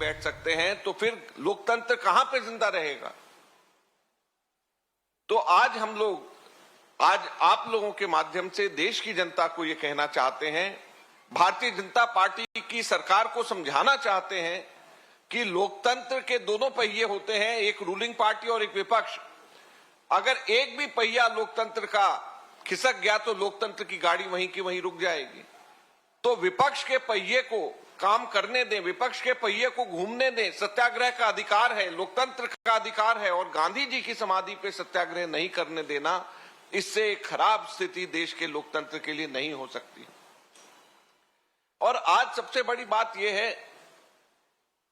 बैठ सकते हैं तो फिर लोकतंत्र कहां पे जिंदा रहेगा। तो आज आप लोगों के माध्यम से देश की जनता को यह कहना चाहते हैं, भारतीय जनता पार्टी की सरकार को समझाना चाहते हैं कि लोकतंत्र के दोनों पहिए होते हैं, एक रूलिंग पार्टी और एक विपक्ष। अगर एक भी पहिया लोकतंत्र का खिसक गया तो लोकतंत्र की गाड़ी वहीं की वहीं रुक जाएगी। तो विपक्ष के पहिए को काम करने दें, विपक्ष के पहिए को घूमने दें। सत्याग्रह का अधिकार है, लोकतंत्र का अधिकार है, और गांधी जी की समाधि पे सत्याग्रह नहीं करने देना, इससे खराब स्थिति देश के लोकतंत्र के लिए नहीं हो सकती। और आज सबसे बड़ी बात यह है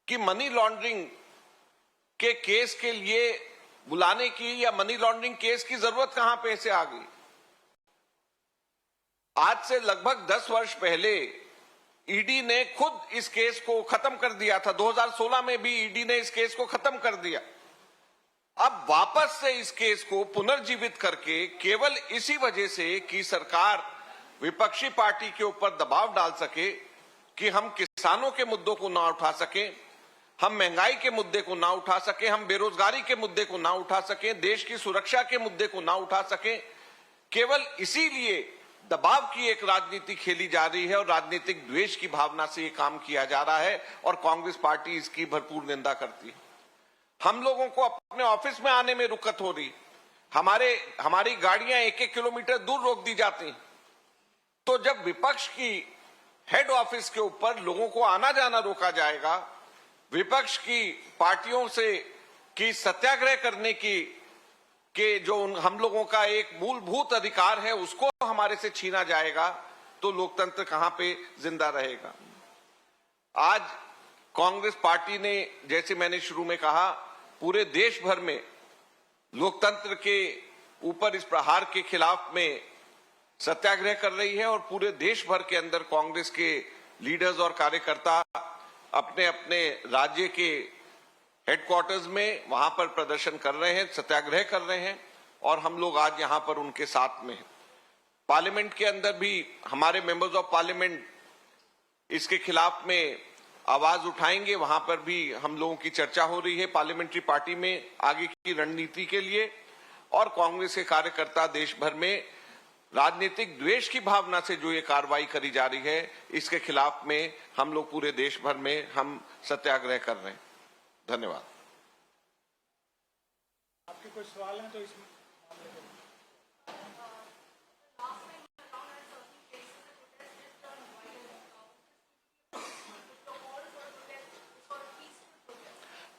कि मनी लॉन्ड्रिंग के केस के लिए बुलाने की या मनी लॉन्ड्रिंग केस की जरूरत कहां पे से आ गई। आज से लगभग 10 वर्ष पहले ईडी ने खुद इस केस को खत्म कर दिया था। 2016 में भी ईडी ने इस केस को खत्म कर दिया। अब वापस से इस केस को पुनर्जीवित करके केवल इसी वजह से कि सरकार विपक्षी पार्टी के ऊपर दबाव डाल सके कि हम किसानों के मुद्दों को ना उठा सके, हम महंगाई के मुद्दे को ना उठा सके, हम बेरोजगारी के मुद्दे को ना उठा सके, देश की सुरक्षा के मुद्दे को ना उठा सके, केवल इसीलिए दबाव की एक राजनीति खेली जा रही है और राजनीतिक द्वेष की भावना से ये काम किया जा रहा है और कांग्रेस पार्टी इसकी भरपूर निंदा करती है। हम लोगों को अपने ऑफिस में आने में रुकत हो रही, हमारी गाड़ियां 1-1 किलोमीटर दूर रोक दी जाती। तो जब विपक्ष की हेड ऑफिस के ऊपर लोगों को आना जाना रोका जाएगा, विपक्ष की पार्टियों से की सत्याग्रह करने के जो हम लोगों का एक मूलभूत अधिकार है उसको हमारे से छीना जाएगा, तो लोकतंत्र कहां पे जिंदा रहेगा। आज कांग्रेस पार्टी ने, जैसे मैंने शुरू में कहा, पूरे देश भर में लोकतंत्र के ऊपर इस प्रहार के खिलाफ में सत्याग्रह कर रही है और पूरे देश भर के अंदर कांग्रेस के लीडर्स और कार्यकर्ता अपने अपने राज्य के हेडक्वार्टर्स में वहां पर प्रदर्शन कर रहे हैं, सत्याग्रह कर रहे हैं और हम लोग आज यहां पर उनके साथ में हैं। पार्लियामेंट के अंदर भी हमारे मेंबर्स ऑफ पार्लियामेंट इसके खिलाफ में आवाज उठाएंगे, वहां पर भी हम लोगों की चर्चा हो रही है पार्लियामेंट्री पार्टी में आगे की रणनीति के लिए। और कांग्रेस के कार्यकर्ता देश भर में राजनीतिक द्वेष की भावना से जो ये कार्रवाई करी जा रही है, इसके खिलाफ में हम लोग पूरे देश भर में हम सत्याग्रह कर रहे हैं। धन्यवाद। आपके कोई सवाल हैं तो इसमें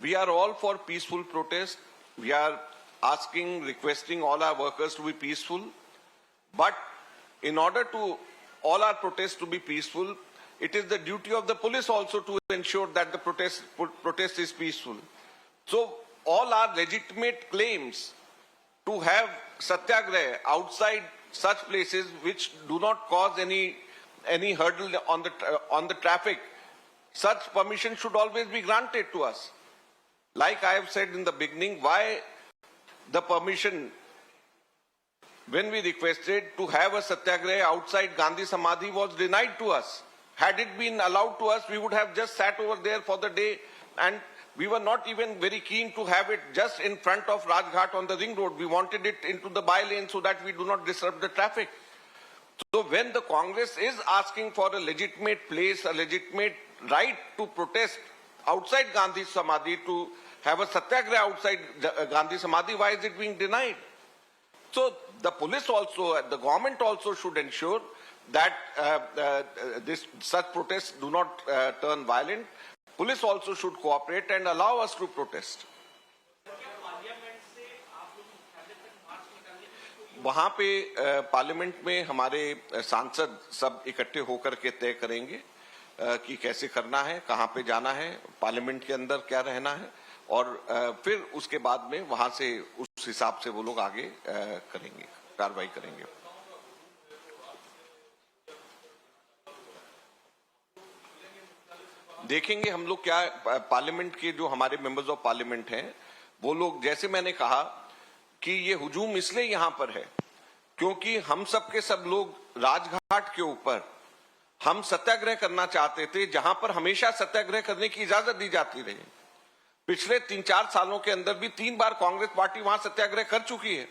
We are all for peaceful protest. We are asking, requesting all our workers to be peaceful. But in order to all our protests to be peaceful, it is the duty of the police also to ensure that the protest is peaceful. So all our legitimate claims to have satyagraha outside such places which do not cause any hurdle on the traffic, such permission should always be granted to us. Like I have said in the beginning, why the permission when we requested to have a satyagraha outside Gandhi Samadhi was denied to us. Had it been allowed to us, we would have just sat over there for the day, and we were not even very keen to have it just in front of Rajghat on the ring road. We wanted it into the by-lane so that we do not disrupt the traffic. So when the Congress is asking for a legitimate place, a legitimate right to protest outside Gandhi Samadhi, to have a satyagraha outside Gandhi Samadhi, why is it being denied? So the police also, the government also should ensure that such protests do not turn violent. Police also should cooperate and allow us to protest. वहां पे parliament में हमारे सांसद सब इकट्ठे होकर के तय करेंगे कि कैसे करना है, कहां पे जाना है, पार्लियामेंट के अंदर क्या रहना है, और फिर उसके बाद में वहां से उस हिसाब से वो लोग आगे करेंगे, कार्रवाई करेंगे। देखेंगे हम लोग क्या पार्लियामेंट के जो हमारे मेंबर्स ऑफ पार्लियामेंट हैं वो लोग, जैसे मैंने कहा कि ये हुजूम इसलिए यहां पर है क्योंकि हम सब के सब लोग राजघाट के ऊपर हम सत्याग्रह करना चाहते थे जहां पर हमेशा सत्याग्रह करने की इजाजत दी जाती रही। पिछले 3-4 सालों के अंदर भी 3 बार कांग्रेस पार्टी वहां सत्याग्रह कर चुकी है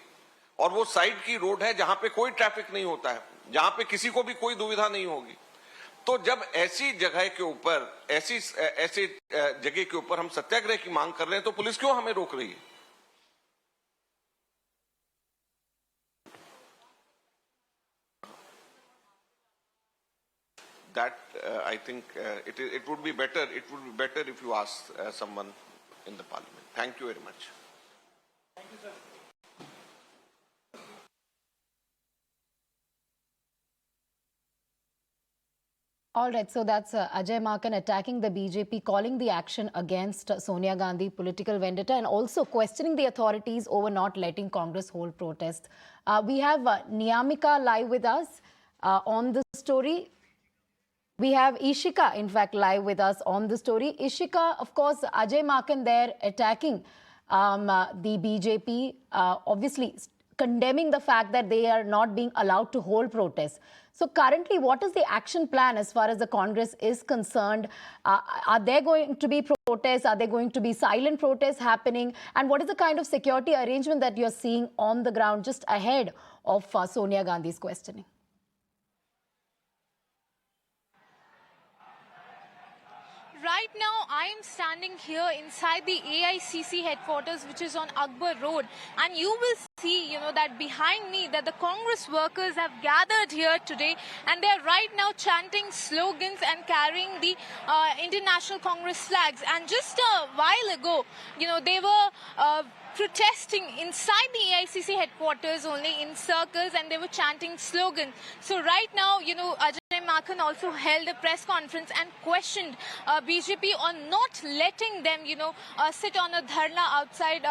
और वो साइड की रोड है जहां पे कोई ट्रैफिक नहीं होता है, जहां पे किसी को भी कोई दुविधा नहीं होगी। तो जब ऐसी जगह के ऊपर ऐसे जगह के ऊपर हम सत्याग्रह की मांग कर रहे हैं तो पुलिस क्यों हमें रोक रही है? That I think it would be better. It would be better if you ask someone in the parliament. Thank you very much. Thank you, sir. All right, so that's Ajay Maken attacking the BJP, calling the action against Sonia Gandhi political vendetta and also questioning the authorities over not letting Congress hold protest. We have Niyamika live with us on the story. We have Ishika, in fact, live with us on the story. Ishika, of course, Ajay Maken there attacking the BJP, obviously condemning the fact that they are not being allowed to hold protests. So currently, what is the action plan as far as the Congress is concerned? Are there going to be protests? Are there going to be silent protests happening? And what is the kind of security arrangement that you're seeing on the ground just ahead of Sonia Gandhi's questioning? Right now, I am standing here inside the AICC headquarters, which is on Akbar Road. And you will see, that behind me, that the Congress workers have gathered here today. And they're right now chanting slogans and carrying the Indian National Congress flags. And just a while ago, they were protesting inside the AICC headquarters only in circles, and they were chanting slogans. So right now, Ajay Maken also held a press conference and questioned BJP on not letting them, sit on a dharna outside,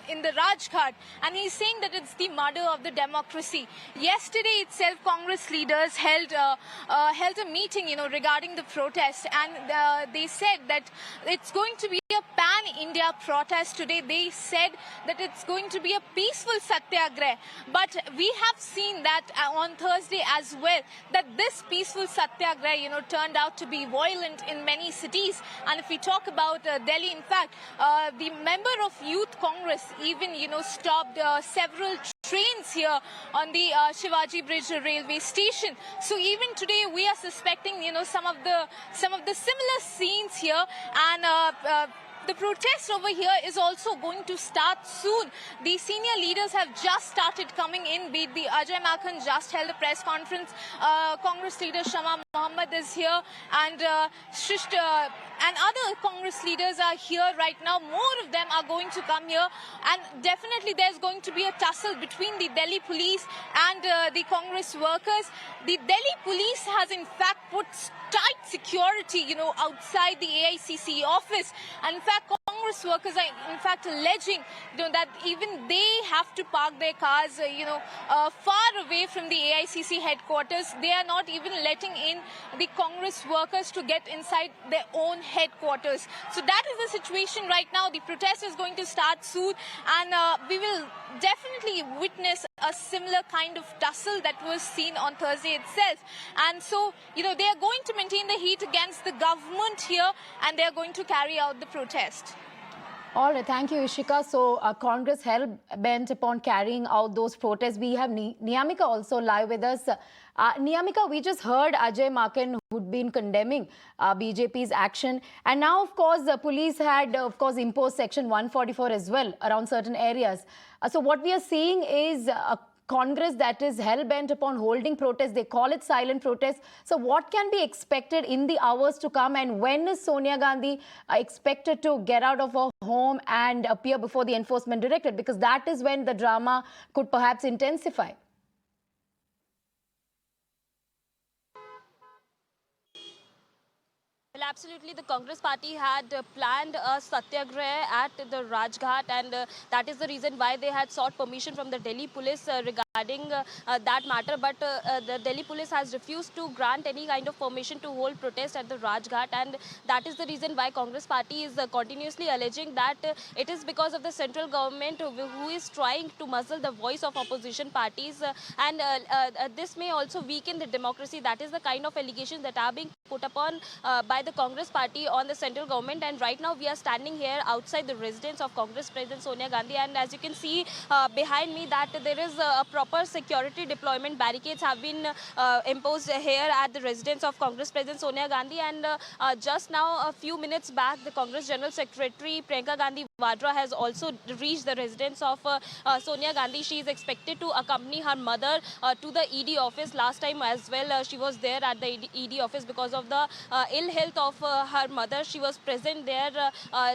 in the Rajghat. And he's saying that it's the murder of the democracy. Yesterday itself, Congress leaders held a meeting, regarding the protest, and they said that it's going to be a pan-India protest today. They said that it's going to be a peaceful satyagraha. But we have seen that on Thursday as well, that this peaceful satyagraha, turned out to be violent in many cities. And if we talk about Delhi, in fact, the member of Youth Congress even, stopped several trains here on the Shivaji Bridge railway station. So even today, we are suspecting, some of the similar scenes here, and the protest over here is also going to start soon. The senior leaders have just started coming in. Be the Ajay Maken just held a press conference. Congress leader Shama Mohammed is here, and and other Congress leaders are here right now. More of them are going to come here, and definitely there's going to be a tussle between the Delhi police and the Congress workers. The Delhi police has in fact put tight security, outside the AICC office. And in fact, Congress workers are in fact alleging, that even they have to park their cars, far away from the AICC headquarters. They are not even letting in the Congress workers to get inside their own headquarters. So that is the situation right now. The protest is going to start soon, and we will definitely witness a similar kind of tussle that was seen on Thursday itself. And so, they are going to maintain the heat against the government here, and they are going to carry out the protest. All right, thank you, Ishika. So, Congress hell bent upon carrying out those protests. We have Niyamika also live with us. Niyamika, we just heard Ajay Maken, who'd been condemning BJP's action. And now, of course, the police had, imposed Section 144 as well around certain areas. So what we are seeing is Congress that is hell-bent upon holding protests. They call it silent protests. So what can be expected in the hours to come, and when is Sonia Gandhi expected to get out of her home and appear before the Enforcement Directorate? Because that is when the drama could perhaps intensify. Well, Well, absolutely. The Congress party had planned a Satyagraha at the Rajghat, and that is the reason why they had sought permission from the Delhi police regarding that matter. But the Delhi police has refused to grant any kind of permission to hold protest at the Rajghat, and that is the reason why Congress party is continuously alleging that it is because of the central government who is trying to muzzle the voice of opposition parties, and this may also weaken the democracy. That is the kind of allegations that are being put upon by the Congress party on the central government. And right now we are standing here outside the residence of Congress President Sonia Gandhi, and as you can see behind me that there is a proper security deployment. Barricades have been imposed here at the residence of Congress President Sonia Gandhi, and just now a few minutes back the Congress General Secretary Priyanka Gandhi Vadra has also reached the residence of Sonia Gandhi. She is expected to accompany her mother to the ED office. Last time as well she was there at the ED office because of the ill health of her mother. She was present there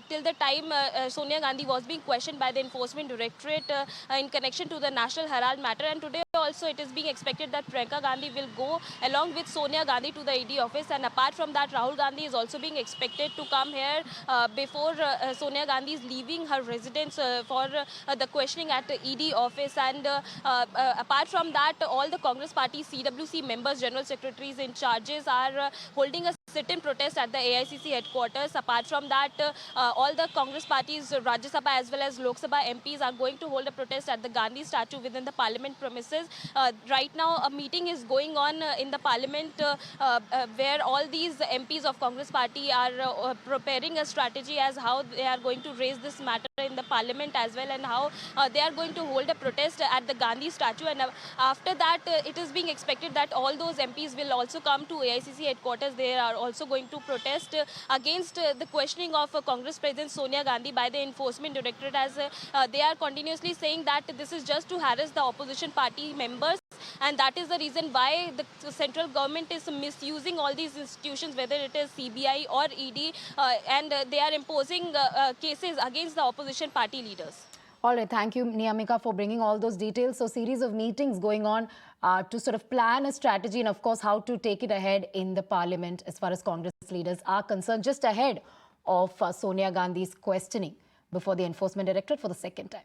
till the time Sonia Gandhi was being questioned by the Enforcement Directorate in connection to the National Herald matter. And today also it is being expected that Priyanka Gandhi will go along with Sonia Gandhi to the ED office. And apart from that, Rahul Gandhi is also being expected to come here before Sonia Gandhi is leaving her residence for the questioning at the ED office. And apart from that, all the Congress party CWC members, general secretaries in charges are holding a sit-in protest at the AICC headquarters. Apart from that, all the Congress parties, Rajya Sabha as well as Lok Sabha MPs are going to hold a protest at the Gandhi statue within the parliament premises. Right now a meeting is going on in the parliament where all these MPs of Congress party are preparing a strategy as how they are going to raise this matter in the parliament as well, and how they are going to hold a protest at the Gandhi statue. And after that it is being expected that all those MPs will also come to AICC headquarters. They are also going to protest against the questioning of Congress President Sonia Gandhi by the Enforcement Directorate, as they are continuously saying that this is just to harass the opposition party members, and that is the reason why the central government is misusing all these institutions, whether it is CBI or ED, and they are imposing cases against the opposition party leaders. All right, thank you, Niyamika, for bringing all those details. So, series of meetings going on to sort of plan a strategy and, of course, how to take it ahead in the parliament as far as Congress leaders are concerned, just ahead of Sonia Gandhi's questioning before the Enforcement Directorate for the second time.